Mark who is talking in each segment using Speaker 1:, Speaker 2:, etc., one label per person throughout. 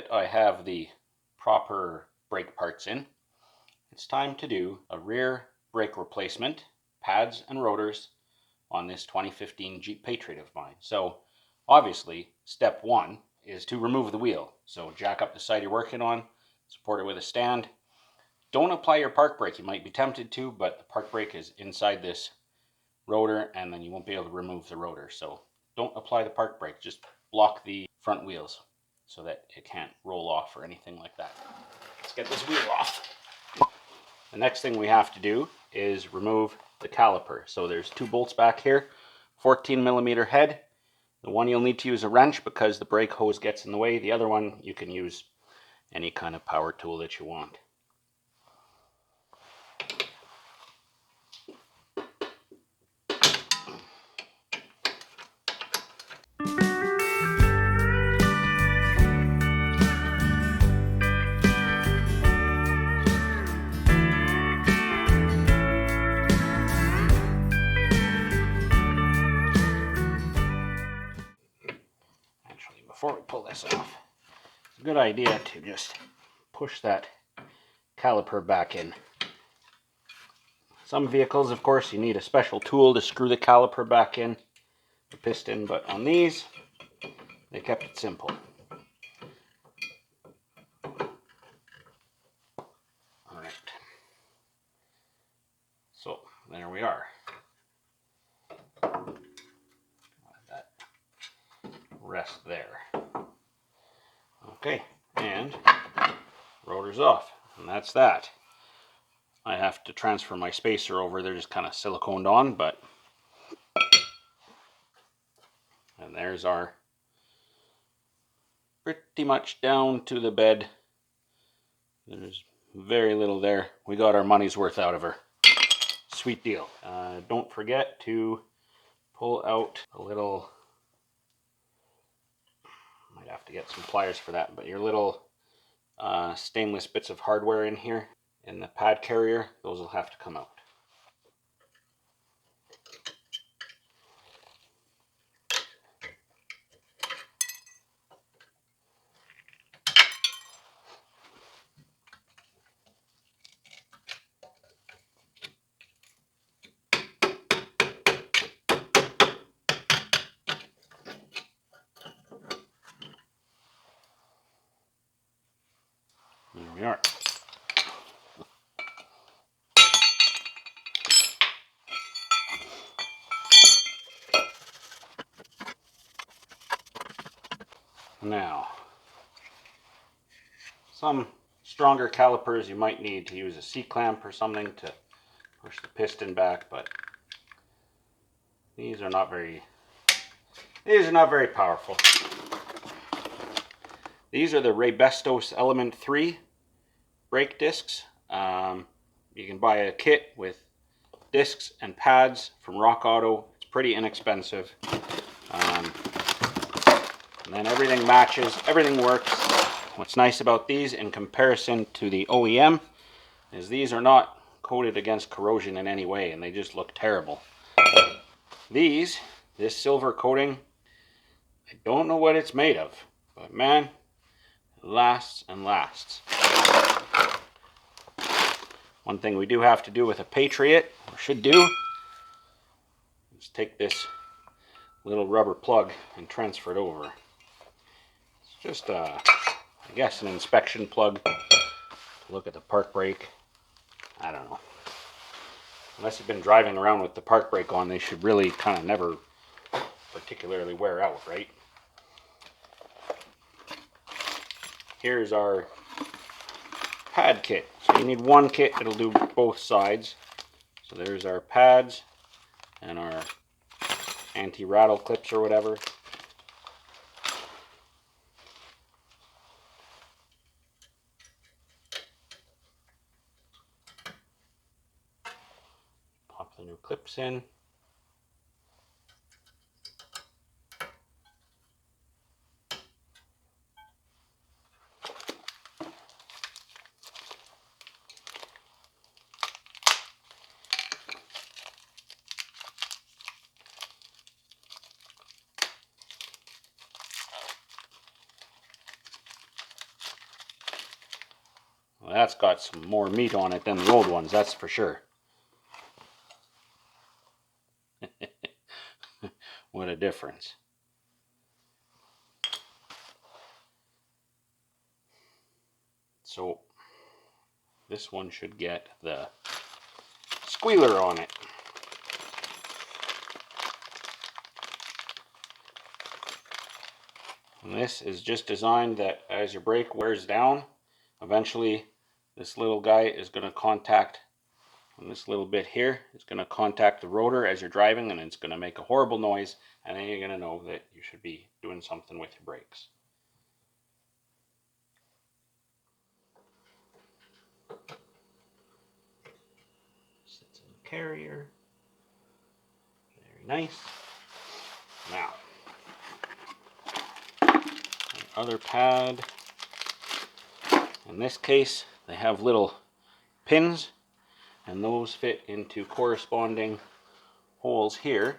Speaker 1: that I have the proper brake parts in, it's time to do a rear brake replacement, pads and rotors on this 2015 Jeep Patriot of mine. So obviously step one is to remove the wheel. So jack up the side you're working on, support it with a stand. Don't apply your park brake. You might be tempted to, but the park brake is inside this rotor and then you won't be able to remove the rotor. So don't apply the park brake, just block the front wheels so that it can't roll off or anything like that. Let's get this wheel off. The next thing we have to do is remove the caliper. So there's two bolts back here, 14mm head. The one you'll need to use a wrench because the brake hose gets in the way. The other one you can use any kind of power tool that you want. Before we pull this off, it's a good idea to just push that caliper back in. Some vehicles, of course, you need a special tool to screw the caliper back in, the piston, but on these, they kept it simple. Alright, so there we are. Let that rest there. Okay, and rotor's off, and that's that. I have to transfer my spacer over. They're just kind of siliconed on, but and there's our pretty much down to the bed. There's very little there. We got our money's worth out of her. Sweet deal. Don't forget to pull out a little, might have to get some pliers for that, but your little stainless bits of hardware in here in the pad carrier, those will have to come out. There we are. Now, some stronger calipers you might need to use a C-clamp or something to push the piston back, but these are not very powerful. These are the Raybesto Element 3 brake discs. You can buy a kit with discs and pads from Rock Auto. It's pretty inexpensive. And then everything matches, everything works. What's nice about these in comparison to the OEM is these are not coated against corrosion in any way, and they just look terrible. This silver coating, I don't know what it's made of, but man, it lasts and lasts. One thing we do have to do with a Patriot, or should do, is take this little rubber plug and transfer it over. It's just, I guess, an inspection plug to look at the park brake. I don't know. Unless you've been driving around with the park brake on, they should really kind of never particularly wear out, right? Here's our pad kit. So you need one kit that'll do both sides. So there's our pads and our anti-rattle clips or whatever. Pop the new clips in. that's got some more meat on it than the old ones, that's for sure. What a difference. So this one should get the squealer on it. And this is just designed that as your brake wears down, eventually this little guy is going to contact, and this little bit here is going to contact the rotor as you're driving, and it's going to make a horrible noise, and then you're going to know that you should be doing something with your brakes. Sits in the carrier. Very nice. Now, other pad. In this case, they have little pins, and those fit into corresponding holes here.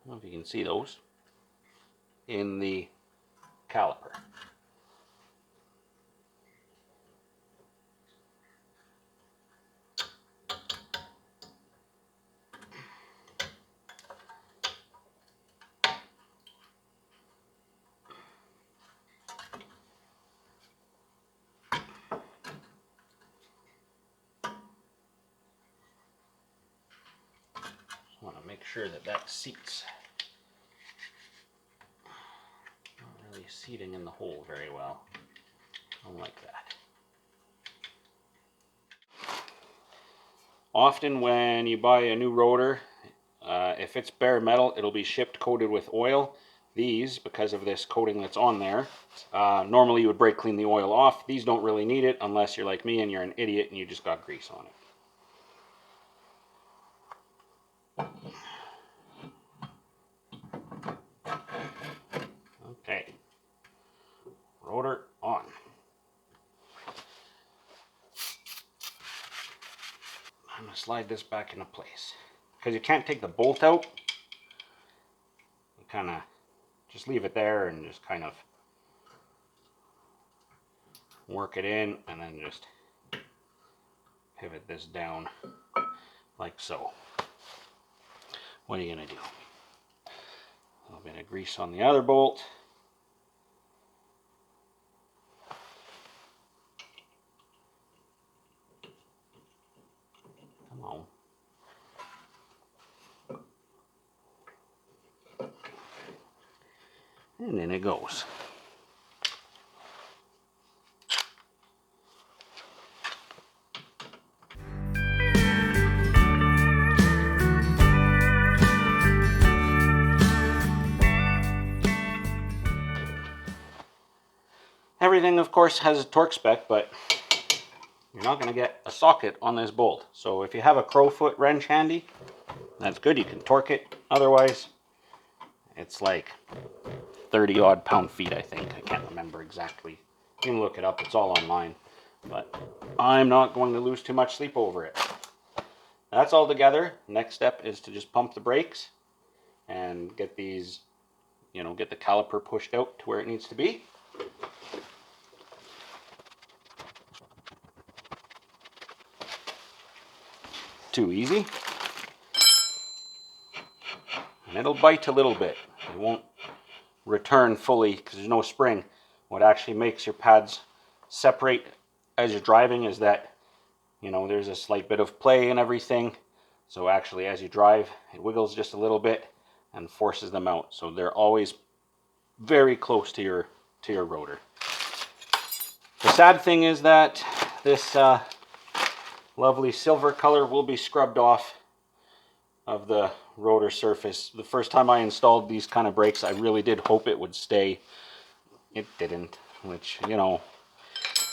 Speaker 1: I don't know if you can see those in the caliper. I want to make sure that that seats. Not really seating in the hole very well. I don't like that. Often when you buy a new rotor, if it's bare metal, it'll be shipped coated with oil. These, because of this coating that's on there, normally you would brake clean the oil off. These don't really need it unless you're like me and you're an idiot and you just got grease on it. Okay, rotor on. I'm going to slide this back into place. Because you can't take the bolt out, you kind of just leave it there and just kind of work it in, and then just pivot this down like so. What are you going to do? A little bit of grease on the other bolt. Come on. And then it goes. Everything, of course, has a torque spec, but you're not going to get a socket on this bolt. So if you have a crowfoot wrench handy, that's good. You can torque it. Otherwise, it's like 30 odd pound-feet, I think. I can't remember exactly. You can look it up. It's all online. But I'm not going to lose too much sleep over it. That's all together. Next step is to just pump the brakes and get these, get the caliper pushed out to where it needs to be. Too easy. And it'll bite a little bit. It won't return fully because there's no spring. What actually makes your pads separate as you're driving is that, there's a slight bit of play and everything. So actually as you drive, it wiggles just a little bit and forces them out. So they're always very close to your rotor. The sad thing is that this lovely silver color will be scrubbed off of the rotor surface. The first time I installed these kind of brakes, I really did hope it would stay. It didn't, which,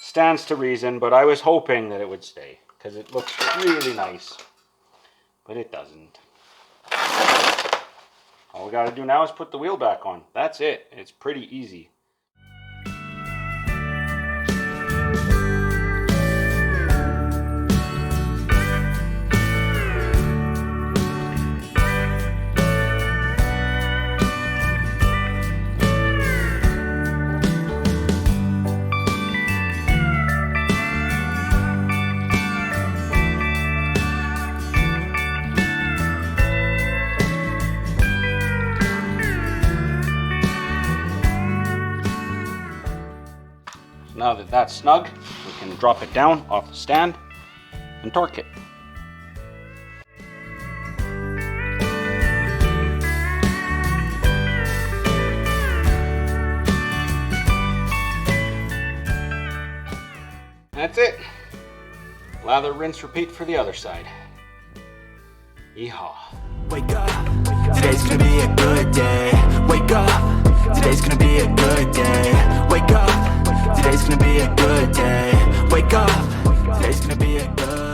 Speaker 1: stands to reason, but I was hoping that it would stay because it looks really nice, but it doesn't. All we got to do now is put the wheel back on. That's it. It's pretty easy. Now that that's snug, we can drop it down off the stand and torque it. That's it. Lather, rinse, repeat for the other side. Yeehaw.
Speaker 2: Wake up, today's gonna be a good day. Wake up, today's gonna be a good day. Wake up, today's gonna be a good day. Wake up, today's gonna be a good